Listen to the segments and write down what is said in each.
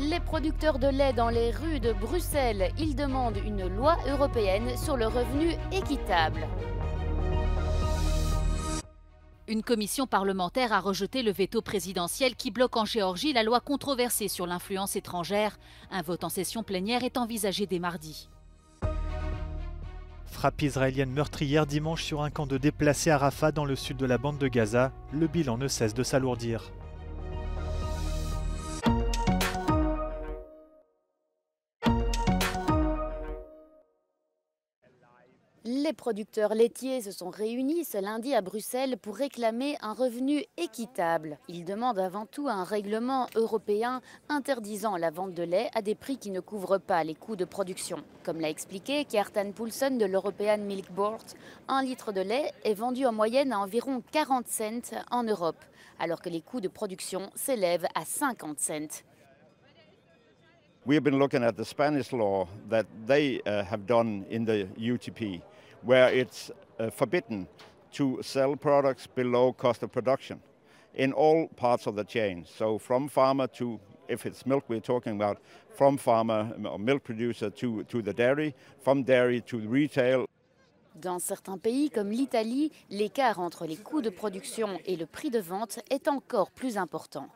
Les producteurs de lait dans les rues de Bruxelles, ils demandent une loi européenne sur le revenu équitable. Une commission parlementaire a rejeté le veto présidentiel qui bloque en Géorgie la loi controversée sur l'influence étrangère. Un vote en session plénière est envisagé dès mardi. Frappe israélienne meurtrière dimanche sur un camp de déplacés à Rafah dans le sud de la bande de Gaza. Le bilan ne cesse de s'alourdir. Les producteurs laitiers se sont réunis ce lundi à Bruxelles pour réclamer un revenu équitable. Ils demandent avant tout un règlement européen interdisant la vente de lait à des prix qui ne couvrent pas les coûts de production. Comme l'a expliqué Kjartan Poulsen de l'European Milk Board, un litre de lait est vendu en moyenne à environ 40 cents en Europe, alors que les coûts de production s'élèvent à 50 cents. We have been looking at the Spanish law that they have done in the UTP, where it's forbidden to sell products below cost of production in all parts of the chain. So from farmer to, if it's milk we're talking about, from farmer or milk producer to the dairy, from dairy to retail. Dans certains pays comme l'Italie, l'écart entre les coûts de production et le prix de vente est encore plus important.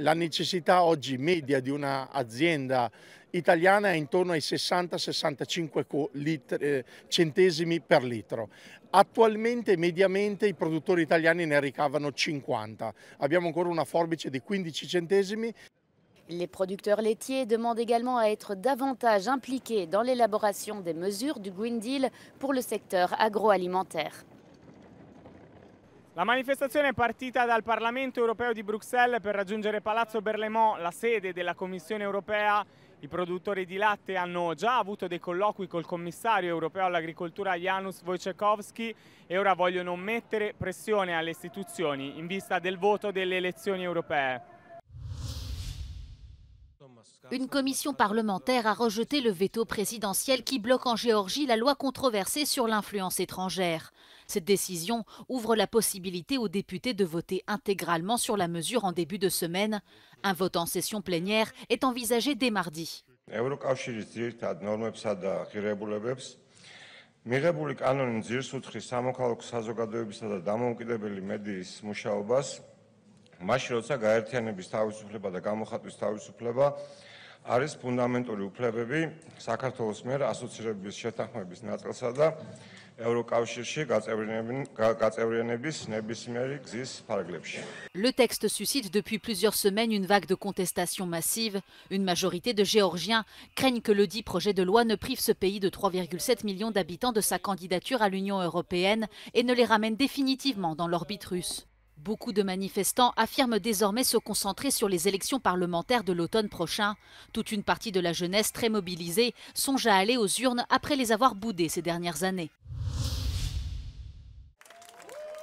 La necessità oggi media di un'azienda italiana è intorno ai 60-65 centesimi per litro. Attualmente, mediamente, i produttori italiani ne ricavano 50. Abbiamo ancora una forbice di 15 centesimi. Les producteurs laitiers demandent également à être davantage impliqués dans l'élaboration des mesures du Green Deal pour le secteur agroalimentaire. La manifestazione è partita dal Parlamento europeo di Bruxelles per raggiungere Palazzo Berlaymont, la sede della Commissione europea. I produttori di latte hanno già avuto dei colloqui col commissario europeo all'agricoltura Janusz Wojciechowski e ora vogliono mettere pressione alle istituzioni in vista del voto delle elezioni europee. Une commission parlementaire a rejeté le veto présidentiel qui bloque en Géorgie la loi controversée sur l'influence étrangère. Cette décision ouvre la possibilité aux députés de voter intégralement sur la mesure en début de semaine. Un vote en session plénière est envisagé dès mardi. არის ფუნდამენტური უფლებები საქართველოს მიერ ასოცირების შეთანხმების ნაწილსა და ევროკავშირში გაწევრიანების ნებისმიერი გზის ფარგლებში. Le texte suscite depuis plusieurs semaines une vague de contestation massive. Une majorité de Géorgiens craignent que le dit projet de loi ne prive ce pays de 3,7 millions d'habitants de sa candidature à l'Union européenne et ne les ramène définitivement dans l'orbite russe. Beaucoup de manifestants affirment désormais se concentrer sur les élections parlementaires de l'automne prochain. Toute une partie de la jeunesse très mobilisée songe à aller aux urnes après les avoir boudées ces dernières années.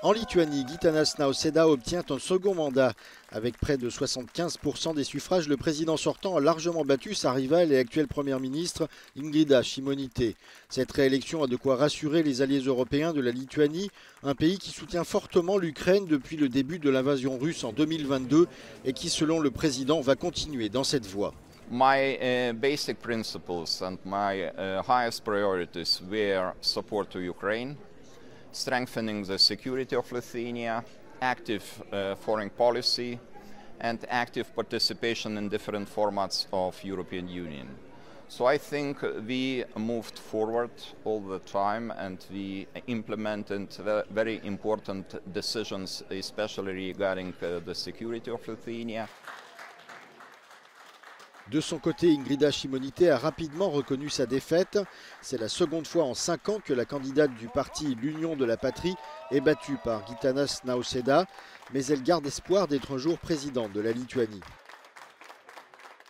En Lituanie, Gitanas Nausėda obtient un second mandat. Avec près de 75% des suffrages, le président sortant a largement battu sa rivale et actuelle première ministre Ingrida Šimonytė. Cette réélection a de quoi rassurer les alliés européens de la Lituanie, un pays qui soutient fortement l'Ukraine depuis le début de l'invasion russe en 2022 et qui, selon le président, va continuer dans cette voie. My basic principles and my highest priorities were support to Ukraine, strengthening the security of Lithuania, active foreign policy, and active participation in different formats of European Union. So I think we moved forward all the time and we implemented very important decisions, especially regarding the security of Lithuania. De son côté, Ingrida Šimonytė a rapidement reconnu sa défaite. C'est la seconde fois en 5 ans que la candidate du parti L'Union de la Patrie est battue par Gitanas Nausėda, mais elle garde espoir d'être un jour présidente de la Lituanie.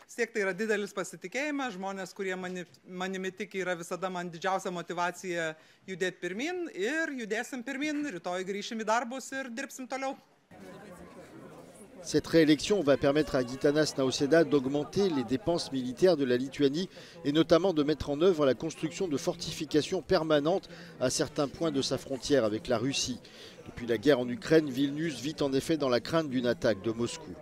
Tiek tai yra didelis pasitikėjimas, žmonės, kurie manimi tiki, yra visada man didžiausia motivacija judėti pirmin ir judėsim pirmin, rytoj grįšim į darbus ir dirbsim toliau. Cette réélection va permettre à Gitanas Nausėda d'augmenter les dépenses militaires de la Lituanie et notamment de mettre en œuvre la construction de fortifications permanentes à certains points de sa frontière avec la Russie. Depuis la guerre en Ukraine, Vilnius vit en effet dans la crainte d'une attaque de Moscou.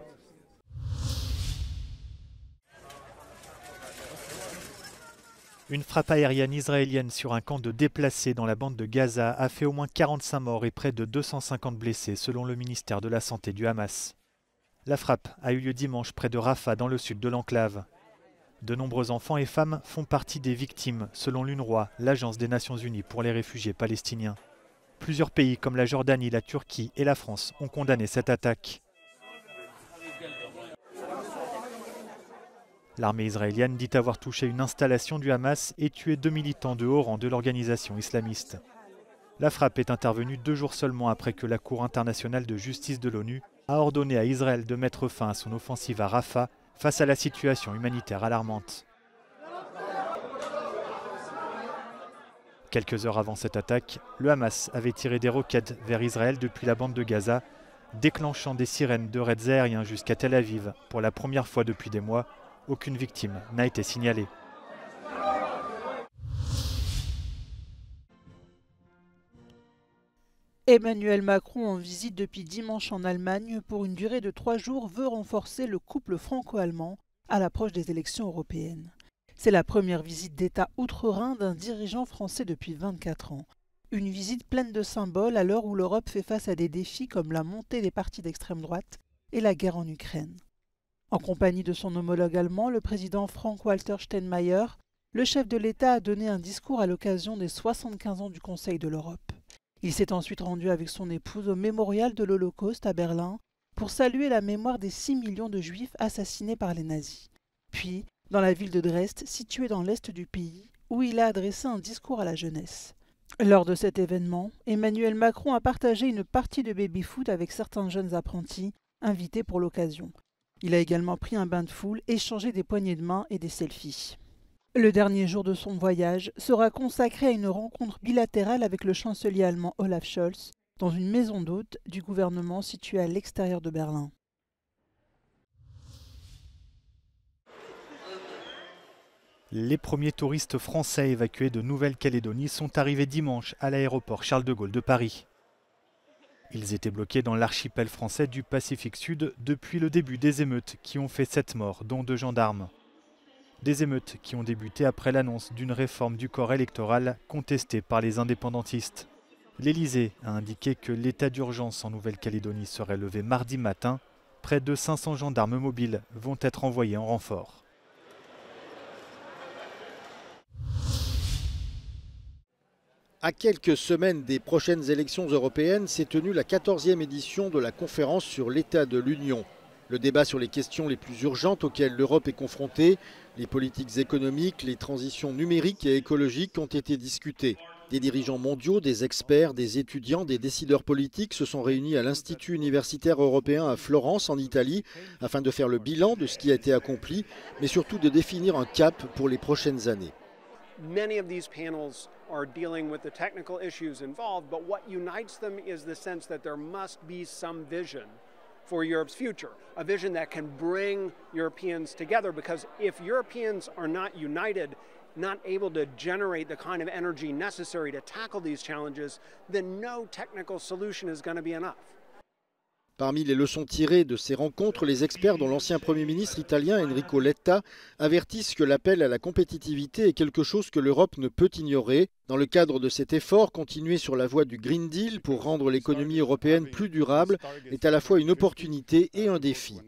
Une frappe aérienne israélienne sur un camp de déplacés dans la bande de Gaza a fait au moins 45 morts et près de 250 blessés selon le ministère de la Santé du Hamas. La frappe a eu lieu dimanche près de Rafah dans le sud de l'enclave. De nombreux enfants et femmes font partie des victimes selon l'UNRWA, l'Agence des Nations Unies pour les réfugiés palestiniens. Plusieurs pays comme la Jordanie, la Turquie et la France ont condamné cette attaque. L'armée israélienne dit avoir touché une installation du Hamas et tué 2 militants de haut rang de l'organisation islamiste. La frappe est intervenue 2 jours seulement après que la Cour internationale de justice de l'ONU a ordonné à Israël de mettre fin à son offensive à Rafah face à la situation humanitaire alarmante. Quelques heures avant cette attaque, le Hamas avait tiré des roquettes vers Israël depuis la bande de Gaza, déclenchant des sirènes de raids aériens jusqu'à Tel Aviv. Pour la première fois depuis des mois, aucune victime n'a été signalée. Emmanuel Macron, en visite depuis dimanche en Allemagne pour une durée de 3 jours, veut renforcer le couple franco-allemand à l'approche des élections européennes. C'est la première visite d'État outre-Rhin d'un dirigeant français depuis 24 ans. Une visite pleine de symboles à l'heure où l'Europe fait face à des défis comme la montée des partis d'extrême droite et la guerre en Ukraine. En compagnie de son homologue allemand, le président Frank-Walter Steinmeier, le chef de l'État a donné un discours à l'occasion des 75 ans du Conseil de l'Europe. Il s'est ensuite rendu avec son épouse au mémorial de l'Holocauste à Berlin pour saluer la mémoire des 6 millions de Juifs assassinés par les nazis. Puis, dans la ville de Dresde, située dans l'est du pays, où il a adressé un discours à la jeunesse. Lors de cet événement, Emmanuel Macron a partagé une partie de baby-foot avec certains jeunes apprentis invités pour l'occasion. Il a également pris un bain de foule, échangé des poignées de main et des selfies. Le dernier jour de son voyage sera consacré à une rencontre bilatérale avec le chancelier allemand Olaf Scholz dans une maison d'hôte du gouvernement située à l'extérieur de Berlin. Les premiers touristes français évacués de Nouvelle-Calédonie sont arrivés dimanche à l'aéroport Charles de Gaulle de Paris. Ils étaient bloqués dans l'archipel français du Pacifique Sud depuis le début des émeutes qui ont fait 7 morts, dont 2 gendarmes. Des émeutes qui ont débuté après l'annonce d'une réforme du corps électoral contestée par les indépendantistes. L'Élysée a indiqué que l'état d'urgence en Nouvelle-Calédonie serait levé mardi matin. Près de 500 gendarmes mobiles vont être envoyés en renfort. À quelques semaines des prochaines élections européennes, s'est tenue la 14e édition de la conférence sur l'état de l'Union. Le débat sur les questions les plus urgentes auxquelles l'Europe est confrontée, les politiques économiques, les transitions numériques et écologiques ont été discutés. Des dirigeants mondiaux, des experts, des étudiants, des décideurs politiques se sont réunis à l'Institut universitaire européen à Florence, en Italie, afin de faire le bilan de ce qui a été accompli, mais surtout de définir un cap pour les prochaines années. Many of these panels are dealing with the technical issues involved, but what unites them is the sense that there must be some vision for Europe's future, a vision that can bring Europeans together, because if Europeans are not united, not able to generate the kind of energy necessary to tackle these challenges, then no technical solution is going to be enough. Parmi les leçons tirées de ces rencontres, les experts, dont l'ancien Premier ministre italien Enrico Letta, avertissent que l'appel à la compétitivité est quelque chose que l'Europe ne peut ignorer. Dans le cadre de cet effort, continuer sur la voie du Green Deal pour rendre l'économie européenne plus durable est à la fois une opportunité et un défi.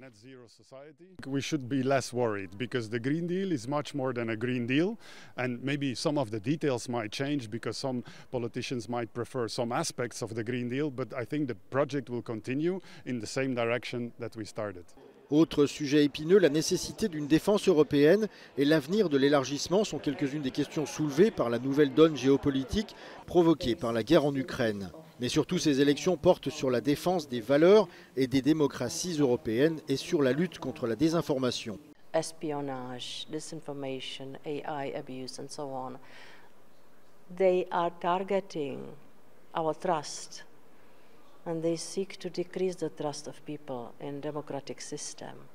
We should be less worried because the Green Deal is much more than a Green Deal, and maybe some of the details might change because some politicians might prefer some aspects of the Green Deal, but I think the project will continue in the same direction that we started. Autre sujet épineux, la nécessité d'une défense européenne et l'avenir de l'élargissement sont quelques-unes des questions soulevées par la nouvelle donne géopolitique provoquée par la guerre en Ukraine. Mais surtout, ces élections portent sur la défense des valeurs et des démocraties européennes et sur la lutte contre la désinformation. Espionage, disinformation, AI abuse and so on. They are targeting our trust. And they seek to decrease the trust of people in democratic system.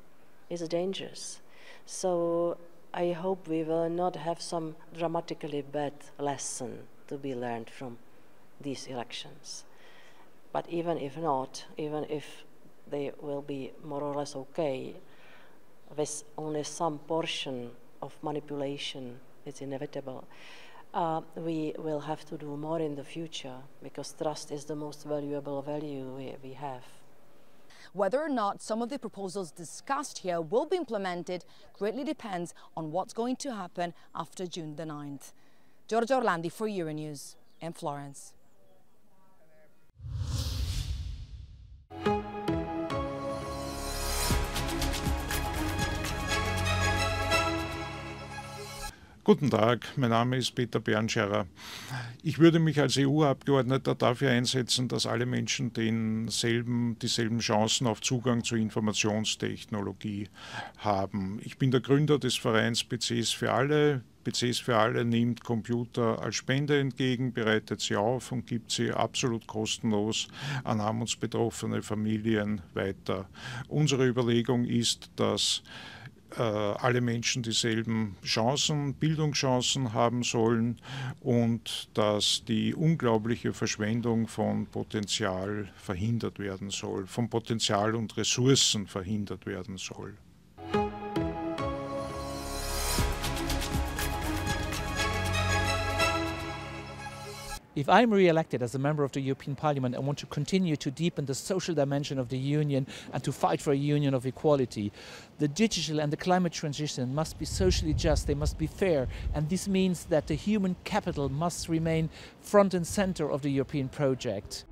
It's dangerous. So I hope we will not have some dramatically bad lesson to be learned from these elections. But even if not, even if they will be more or less okay, with only some portion of manipulation it's inevitable. We will have to do more in the future because trust is the most valuable value we have. Whether or not some of the proposals discussed here will be implemented greatly depends on what's going to happen after June the 9th. Giorgia Orlandi for Euronews in Florence. Guten Tag, mein Name ist Peter Bernscherer. Ich würde mich als EU-Abgeordneter dafür einsetzen, dass alle Menschen dieselben Chancen auf Zugang zu Informationstechnologie haben. Ich bin der Gründer des Vereins PCs für alle. PCs für alle nimmt Computer als Spende entgegen, bereitet sie auf und gibt sie absolut kostenlos an armutsbetroffene Familien weiter. Unsere Überlegung ist, dass alle Menschen dieselben Chancen, Bildungschancen haben sollen und dass die unglaubliche Verschwendung von Potenzial verhindert werden soll, von Potenzial und Ressourcen verhindert werden soll. If I'm re-elected as a member of the European Parliament, I want to continue to deepen the social dimension of the Union and to fight for a union of equality. The digital and the climate transition must be socially just, they must be fair, and this means that the human capital must remain front and center of the European project.